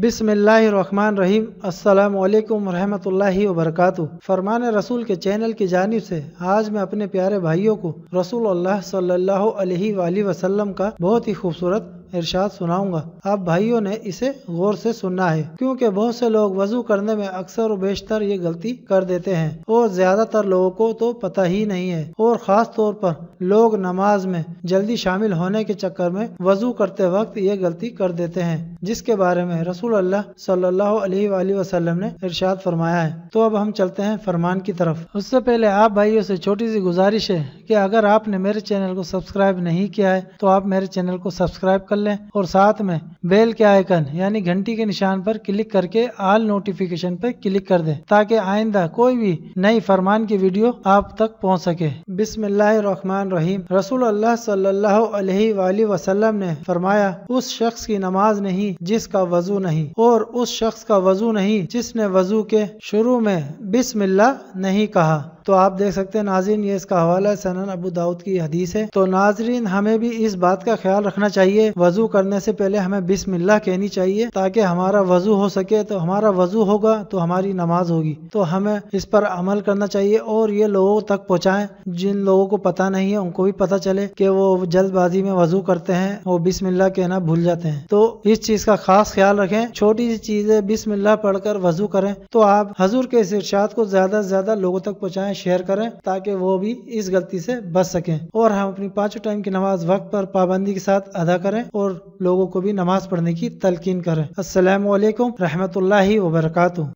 बिस्मिल्लाहिर्रहमानिर्रहीम। अस्सलामु अलैकुम रहमतुल्लाहि व बरकातुहू। फरमान रसूल के चैनल की जानिब से आज मैं अपने प्यारे भाइयों को रसूलुल्लाह सल्लल्लाहु अलैहि वसल्लम का बहुत ही खूबसूरत इरशाद सुनाऊंगा। आप भाइयों ने इसे गौर से सुनना है, क्योंकि बहुत से लोग वजू करने में अक्सर व बेशतर ये गलती कर देते हैं और ज्यादातर लोगों को तो पता ही नहीं है। और ख़ास तौर पर लोग नमाज में जल्दी शामिल होने के चक्कर में वजू करते वक्त ये गलती कर देते हैं, जिसके बारे में रसूल अल्लाह सल्लल्लाहु अलैहि वसल्लम ने इरशाद फरमाया है। तो अब हम चलते हैं फरमान की तरफ। उससे पहले आप भाइयों से छोटी सी गुजारिश है कि अगर आपने मेरे चैनल को सब्सक्राइब नहीं किया है तो आप मेरे चैनल को सब्सक्राइब कर लें और साथ में बेल के आइकन यानी घंटी के निशान पर क्लिक करके ऑल नोटिफिकेशन पर क्लिक कर दें, ताकि आइंदा कोई भी नई फरमान की वीडियो आप तक पहुंच सके। बिस्मिल्लाहिर्रहमानिर्रहीम। रसूल अल्लाह सल्लल्लाहु अलैहि वसल्लम ने फरमाया, उस शख्स की नमाज नहीं जिसका वजू नहीं, और उस शख्स का वजू नहीं जिसने वजू के शुरू में बिस्मिल्लाह नहीं कहा। तो आप देख सकते हैं नाज़रीन, ये इसका हवाला है सनन अबू दाऊद की हदीस है। तो नाज़रीन, हमें भी इस बात का ख्याल रखना चाहिए, वजू करने से पहले हमें बिस्मिल्लाह कहनी चाहिए, ताकि हमारा वजू हो सके। तो हमारा वजू होगा तो हमारी नमाज होगी। तो हमें इस पर अमल करना चाहिए और ये लोगों तक पहुँचाएं जिन लोगों को पता नहीं है, उनको भी पता चले कि वो जल्दबाजी में वजू करते हैं, वो बिस्मिल्लाह कहना भूल जाते हैं। तो इस चीज का खास ख्याल रखें। छोटी सी चीज है, बिस्मिल्लाह पढ़कर वजू करें। तो आप हजूर के इस इरशाद को ज्यादा से ज्यादा लोगों तक पहुँचाएं, शेयर करें, ताकि वो भी इस गलती से बच सकें। और हम अपनी 5 टाइम की नमाज वक्त पर पाबंदी के साथ अदा करें और लोगों को भी नमाज पढ़ने की तलकीन करें। अस्सलामु अलैकुम रहमतुल्लाहि व बरकातुहू।